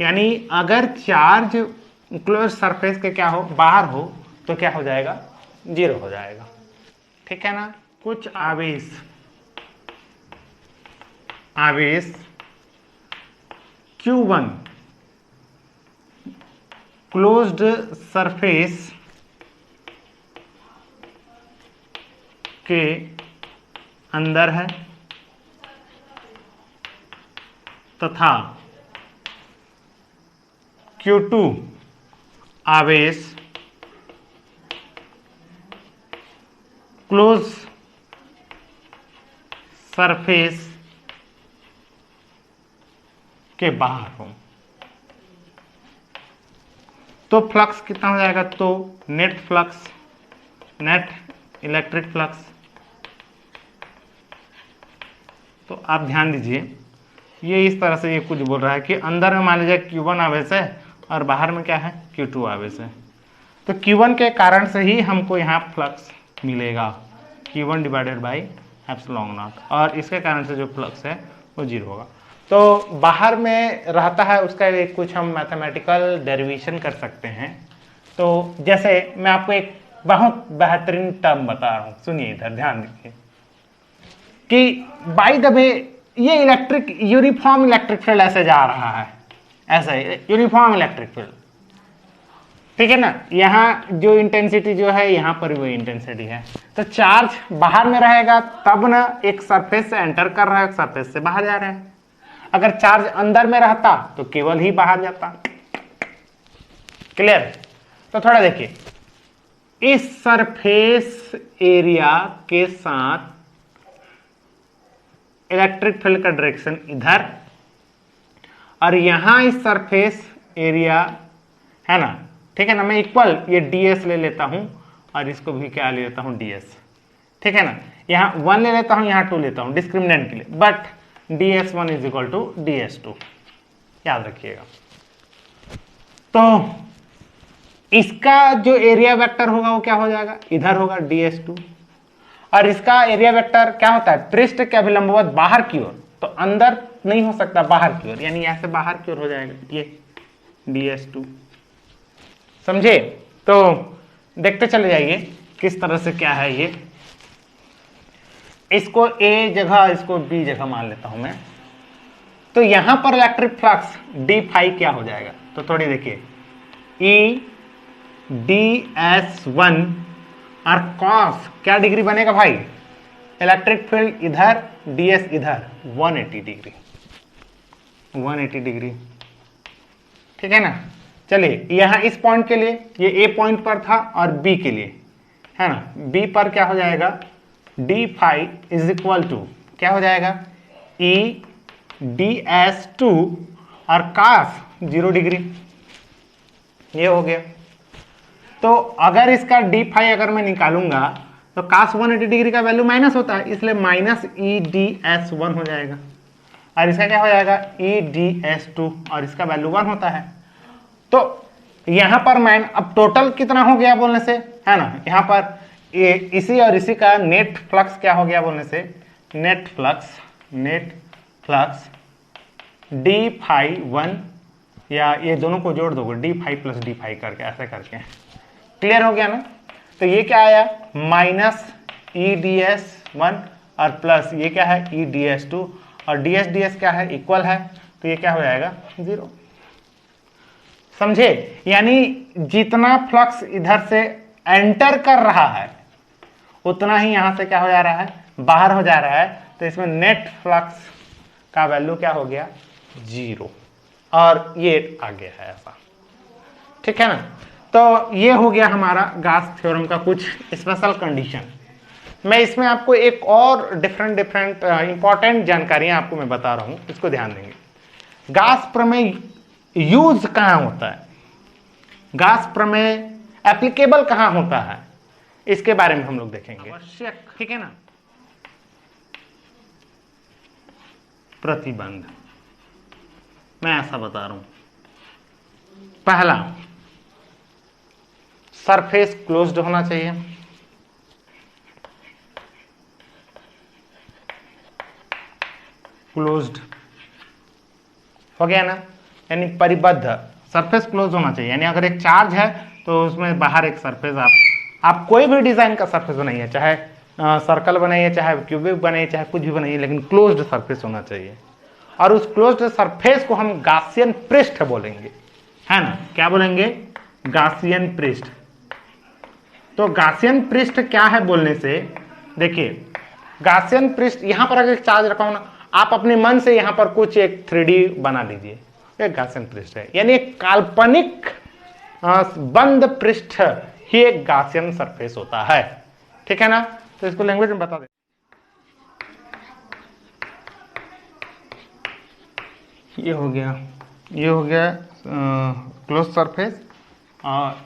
यानी अगर चार्ज क्लोज सरफेस के क्या हो बाहर हो तो क्या हो जाएगा 0 हो जाएगा, ठीक है ना। कुछ आवेश Q1 क्लोज्ड सरफेस के अंदर है तथा Q2 आवेश क्लोज सरफेस के बाहर हो, तो फ्लक्स कितना हो जाएगा, तो net flux, net electric flux. तो आप ध्यान दीजिए, ये इस तरह से ये कुछ बोल रहा है कि अंदर में मान लीजिए Q1 आवेश है और बाहर में क्या है Q2 आवेश है, तो Q1 के कारण से ही हमको यहाँ फ्लक्स मिलेगा Q1 डिवाइडेड बाई ε0, और इसके कारण से जो फ्लक्स है वो 0 होगा। तो बाहर में रहता है उसका एक कुछ हम मैथमेटिकल डेरिवेशन कर सकते हैं। तो जैसे मैं आपको एक बहुत बेहतरीन टर्म बता रहा हूँ, सुनिए इधर ध्यान दीजिए कि बाय द वे ये यूनिफॉर्म इलेक्ट्रिक फील्ड ऐसे जा रहा है, ऐसा ही यूनिफॉर्म इलेक्ट्रिक फील्ड, ठीक है ना। यहाँ जो इंटेंसिटी जो है यहाँ पर वो इंटेंसिटी है, तो चार्ज बाहर में रहेगा तब ना एक सरफेस से एंटर कर रहा है, एक सरफेस से बाहर जा रहा है। अगर चार्ज अंदर में रहता तो केवल ही बाहर जाता। क्लियर। तो थोड़ा देखिए, इस सरफेस एरिया के साथ इलेक्ट्रिक फील्ड का डायरेक्शन इधर, और यहां इस सरफेस एरिया है ना, ठीक है ना। मैं इक्वल ये ds ले लेता हूं और इसको भी क्या ले लेता हूं ds, ठीक है ना। यहां 1 ले लेता हूं, यहां 2 लेता हूं डिस्क्रिमिनेंट के लिए, but ds1 is equal to ds2, याद रखिएगा। तो इसका जो एरिया वेक्टर होगा वो क्या हो जाएगा, इधर होगा ds2, और इसका एरिया वेक्टर क्या होता है पृष्ठ के अभिलंबवत बाहर की ओर, तो अंदर नहीं हो सकता बाहर की ओर, यानी ऐसे बाहर की ओर हो जाएगा ये ds2, समझे। तो देखते चले जाइए किस तरह से क्या है ये। इसको a जगह इसको b जगह मान लेता हूं मैं। तो यहां पर इलेक्ट्रिक फ्लक्स d फाई क्या हो जाएगा, तो थोड़ी देखिए e ds1 और cos क्या डिग्री बनेगा भाई, इलेक्ट्रिक फील्ड इधर ds इधर 180 डिग्री, 180 डिग्री, ठीक है ना। चलिए यहां इस पॉइंट के लिए ये a पॉइंट पर था और b के लिए है ना, b पर क्या हो जाएगा d phi is equal to क्या हो जाएगा e ds2 और cos 0 डिग्री, ये हो गया। तो अगर इसका d फाई अगर मैं निकालूंगा तो cos 180 डिग्री का वैल्यू माइनस होता है, इसलिए माइनस e ds1 हो जाएगा। और इसका क्या हो जाएगा EdS2 और इसका वैल्यू 1 होता है। तो यहां पर मैन अब टोटल कितना हो गया बोलने से, है ना, यहां पर इसी और इसी का नेट फ्लक्स क्या हो गया बोलने से, नेट फ्लक्स d∅1, या ये दोनों को जोड़ दोगे d∅ प्लस d∅ करके, ऐसे करके क्लियर हो गया ना। तो ये क्या आया माइनस EdS1 और प्लस ये क्या है EdS2 और ds क्या है इक्वल है, तो ये क्या हो जाएगा 0। समझे, यानी जितना फ्लक्स इधर से एंटर कर रहा है उतना ही यहां से क्या हो जा रहा है, बाहर हो जा रहा है। तो इसमें नेट फ्लक्स का वैल्यू क्या हो गया 0 और ये आ गया है ऐसा, ठीक है ना। तो ये हो गया हमारा गास थ्योरम का कुछ स्पेशल कंडीशन। मैं इसमें आपको एक और डिफरेंट इंपॉर्टेंट जानकारियां आपको मैं बता रहा हूं, इसको ध्यान देंगे। गास प्रमेय यूज कहां होता है, गास प्रमेय एप्लीकेबल कहां होता है, इसके बारे में हम लोग देखेंगे आवश्यक, ठीक है ना। प्रतिबंध मैं ऐसा बता रहा हूं, पहला सरफेस क्लोज्ड होना चाहिए, क्लोज्ड हो गया ना, यानी परिबद्ध सरफेस क्लोज होना चाहिए। यानी अगर एक चार्ज है तो उसमें बाहर एक सरफेस, आप कोई भी डिजाइन का सरफेस बनाइए, चाहे सर्कल बनाइए, चाहे क्यूबिक बनाइए, चाहे कुछ भी बनाइए, लेकिन क्लोज्ड सरफेस होना चाहिए। और उस क्लोज्ड सरफेस को हम गासियन पृष्ठ बोलेंगे, है ना, क्या बोलेंगे गासियन पृष्ठ। तो गासियन पृष्ठ क्या है बोलने से, देखिए गासियन पृष्ठ, यहां पर अगर चार्ज रखा हो ना, आप अपने मन से यहां पर कुछ एक 3D बना लीजिए, एक गासियन पृष्ठ है, यानी एक काल्पनिक बंद पृष्ठ ही एक गासियन सरफेस होता है, ठीक है ना। तो इसको लैंग्वेज में बता दे, ये हो गया क्लोज सरफेस। और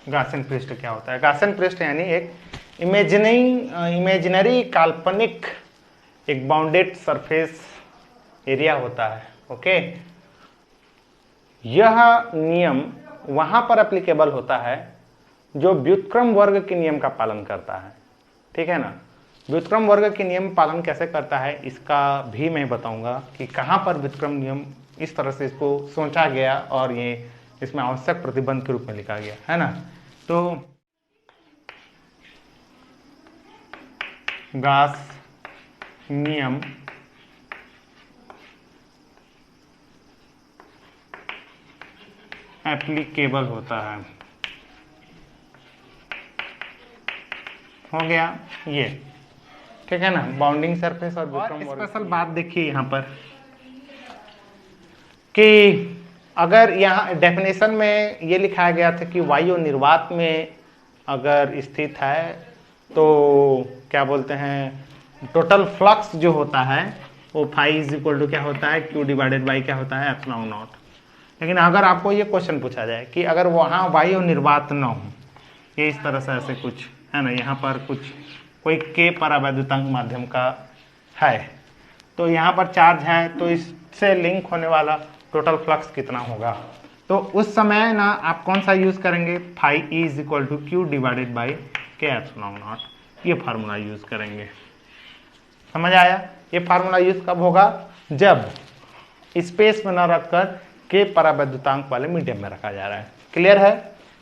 गासियन पृष्ठ क्या होता है, गासियन पृष्ठ यानी एक इमेजिनरी काल्पनिक एक बाउंडेड सरफेस एरिया होता है, ओके। यह नियम वहां पर एप्लीकेबल होता है जो व्युत्क्रम वर्ग के नियम का पालन करता है, ठीक है ना। व्युत्क्रम वर्ग के नियम पालन कैसे करता है इसका भी मैं बताऊंगा कि कहां पर व्युत्क्रम नियम इस तरह से इसको सोचा गया और ये इसमें आवश्यक प्रतिबंध के रूप में लिखा गया, है ना। तो गास नियम एप्लीकेबल होता है, हो गया ये, ठीक है ना, बाउंडिंग सरफेस और स्पेशल बात देखिए यहां पर कि अगर यहाँ डेफिनेशन में ये लिखा गया था कि वायु निर्वात में अगर स्थित है तो क्या बोलते हैं, टोटल फ्लक्स जो होता है वो फाई इज इक्वल टू क्या होता है, Q डिवाइडेड बाई क्या होता है, एप्सिलॉन नॉट। लेकिन अगर आपको ये क्वेश्चन पूछा जाए कि अगर वहाँ वायु निर्वात न हो, ये इस तरह से ऐसे कुछ है ना, यहाँ पर कुछ कोई K परावैद्युतांक माध्यम का है, तो यहाँ पर चार्ज है, तो इससे लिंक होने वाला टोटल फ्लक्स कितना होगा, तो उस समय ना आप कौन सा यूज करेंगे, phi E is equal to Q divided by K epsilon naught, ये फार्मूला यूज करेंगे। समझ आया, ये फार्मूला यूज कब होगा, जब स्पेस में न रखकर K परावैद्युतांक वाले मीडियम में रखा जा रहा है। क्लियर है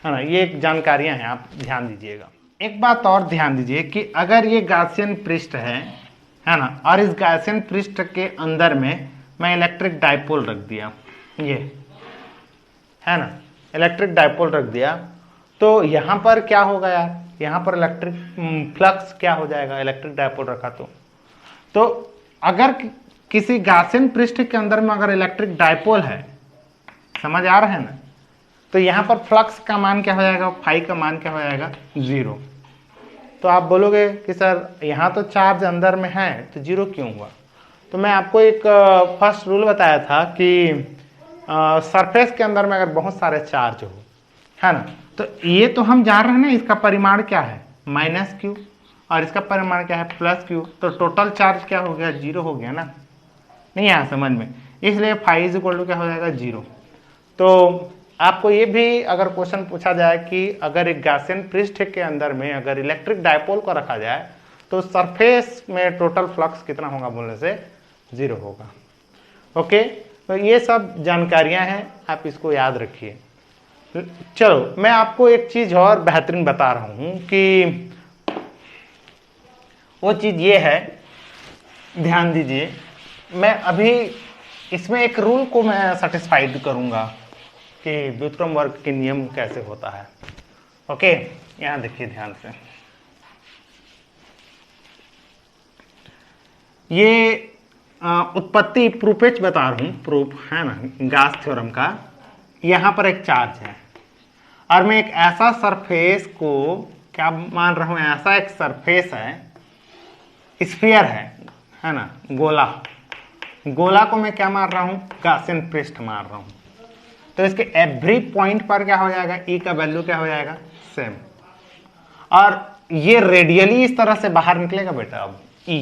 ना, ये एक जानकारियां हैं, आप ध्यान दीजिएगा। एक बात और ध्यान दीजिए कि अगर ये गासियन पृष्ठ है ना, और इस गासियन पृष्ठ के अंदर में मैं इलेक्ट्रिक डाइपोल रख दिया, ये है ना, इलेक्ट्रिक डाइपोल रख दिया, तो यहां पर क्या होगा यार, यहां पर इलेक्ट्रिक फ्लक्स क्या हो जाएगा, इलेक्ट्रिक डाइपोल रखा तो अगर किसी गासियन पृष्ठ के अंदर में अगर इलेक्ट्रिक डाइपोल है, समझ आ रहा है ना, तो यहां पर फ्लक्स का मान क्या हो जाएगा, फाई का मान क्या हो जाएगा 0। तो आप बोलोगे कि सर यहां तो चार्ज अंदर में है तो 0 क्यों हुआ, तो मैं आपको एक फर्स्ट रूल बताया था कि सरफेस के अंदर में अगर बहुत सारे चार्ज हो, है ना, तो ये तो हम जान रहे हैं ना, इसका परिमाण क्या है -Q और इसका परिमाण क्या है +Q, तो टोटल चार्ज क्या हो गया 0 हो गया ना, नहीं आया समझ में, इसलिए फाई इज इक्वल टू क्या हो जाएगा 0। तो आपको ये भी अगर क्वेश्चन पूछा जाए कि अगर एक गॉसियन पृष्ठ के अंदर में अगर इलेक्ट्रिक डायपोल को रखा जाए तो सरफेस में टोटल फ्लक्स कितना होगा बोलने से 0 होगा। ओके, तो ये सब जानकारियां हैं, आप इसको याद रखिए। चलो मैं आपको एक चीज और बेहतरीन बता रहा हूं कि वो चीज ये है, ध्यान दीजिए, मैं अभी इसमें एक रूल को मैं सेटिस्फाइड करूंगा कि व्युत्क्रम वर्ग के नियम कैसे होता है। ओके, यहां देखिए ध्यान से, ये उत्पत्ति प्रूफेच बता रहा हूं, प्रूफ है ना गॉस थ्योरम का। यहां पर एक चार्ज है और मैं एक ऐसा सरफेस को क्या मान रहा हूं, ऐसा एक सरफेस है, स्फीयर है ना, गोला, गोला को मैं क्या मार रहा हूं, गॉसियन पृष्ठ मार रहा हूं। तो इसके एवरी पॉइंट पर क्या हो जाएगा, ई का वैल्यू क्या हो जाएगा सेम, और ये रेडियली इस तरह से बाहर निकलेगा बेटा। अब ई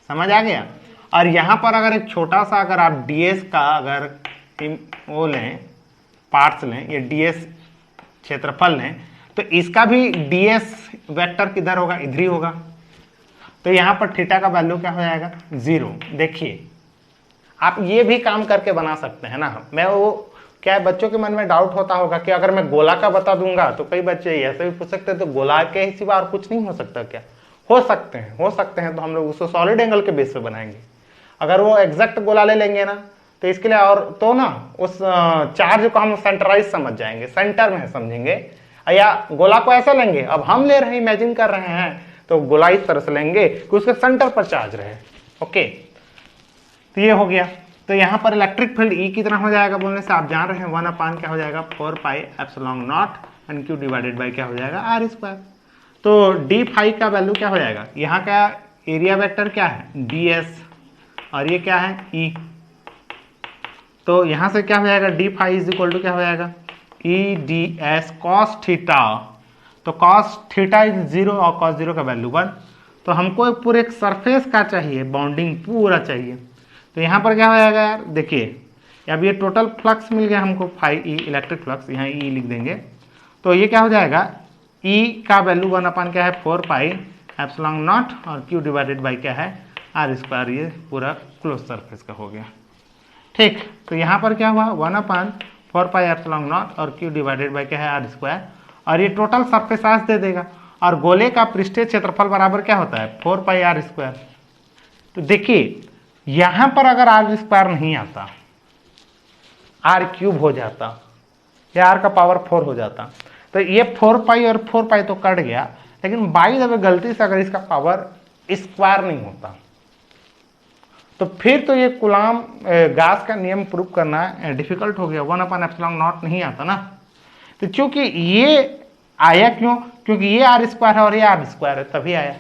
समझ आ गया। और यहां पर अगर एक छोटा सा अगर आप डीएस का अगर वो लें, पार्ट्स लें, ये डीएस क्षेत्रफल लें, तो इसका भी डीएस वेक्टर किधर होगा, इधर ही होगा। तो यहां पर थीटा का वैल्यू क्या हो जाएगा 0। देखिए आप ये भी काम करके बना सकते हैं ना। मैं वो क्या है, बच्चों के मन में डाउट होता होगा कि अगर मैं गोला का बता दूंगा तो कई बच्चे ऐसे भी पूछ सकते हैं, तो गोला के सिवा और कुछ नहीं हो सकता क्या? हो सकते हैं, तो हम लोग उसको सॉलिड एंगल के बेस पे बनाएंगे। अगर वो एग्जैक्ट गोला ले लेंगे ना तो इसके लिए और तो ना उस चार्ज को हम सेंटराइज समझ जाएंगे, सेंटर में समझेंगे, या गोला को ऐसा लेंगे, अब हम ले रहे हैं, इमेजिन कर रहे हैं, तो गोला इस तरह से लेंगे कि उसके सेंटर पर चार्ज रहे। ओके, तो ये हो गया। तो यहां पर इलेक्ट्रिक फील्ड ई कितना हो जाएगा बोलने से आप जान रहे हैं 1 अपान क्या हो जाएगा 4 pi epsilon not an Q divided by क्या हो जाएगा आर स्क्वायर। तो डी फाई का वैल्यू क्या हो जाएगा, यहाँ का एरिया वेक्टर क्या है ds और ये क्या है E। तो यहां से क्या हो जाएगा D phi is equal to क्या हो जाएगा E D S cos theta. तो कॉस थीटा इज 0 और कॉस 0 का वैल्यू 1। तो हमको पूरे एक सरफेस का चाहिए, बाउंडिंग पूरा चाहिए। तो यहाँ पर क्या हो जाएगा यार, देखिए अब ये टोटल फ्लक्स मिल गया हमको फाई ई, इलेक्ट्रिक फ्लक्स, यहाँ ई लिख देंगे। तो ये क्या हो जाएगा ई का वैल्यू 1 अपान क्या है 4 पाई एप्सिलॉन नॉट और क्यू डिवाइडेड बाई क्या है आर स्क्वायर। ये पूरा क्लोज सरफेस का हो गया। ठीक, तो यहाँ पर क्या हुआ 1 अपान 4 पाई एप्सिलॉन नॉट और क्यू डिवाइडेड बाई क्या है आर स्क्वायर, और ये टोटल सरफेस आज दे देगा। और गोले का पृष्ठीय क्षेत्रफल बराबर क्या होता है 4 पाई आर स्क्वायर। तो देखिए यहां पर अगर आर स्क्वायर नहीं आता, आर क्यूब हो जाता या आर का पावर 4 हो जाता, तो ये 4 पाई और 4 पाई तो कट गया, लेकिन बाई दफे गलती से अगर इसका पावर स्क्वायर नहीं होता तो फिर तो ये कूलॉम गॉस का नियम प्रूव करना डिफिकल्ट हो गया। 1 अपान एप्सिलॉन नॉट नहीं आता ना। तो चूंकि ये आया क्यों, क्योंकि ये आर स्क्वायर है और ये आर स्क्वायर है, तभी आया।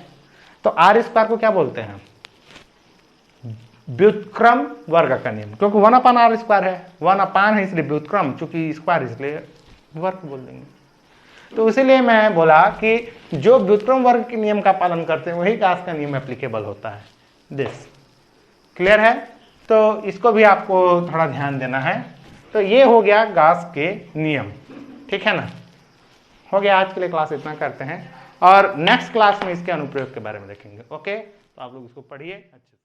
तो आर स्क्वायर को क्या बोलते हैं व्युत्क्रम वर्ग का नियम, क्योंकि 1 अपान आर स्क्वायर है, 1 अपान है इसलिए व्युत्क्रम, चूंकि स्क्वायर इसलिए वर्ग बोल देंगे। तो इसीलिए मैं बोला कि जो व्युत्क्रम वर्ग के नियम का पालन करते हैं वही गॉस का नियम एप्लीकेबल होता है। दिस क्लियर है? तो इसको भी आपको थोड़ा ध्यान देना है। तो ये हो गया गॉस के नियम, ठीक है ना। हो गया, आज के लिए क्लास इतना करते हैं और नेक्स्ट क्लास में इसके अनुप्रयोग के बारे में देखेंगे। ओके, तो आप लोग इसको पढ़िए अच्छे से।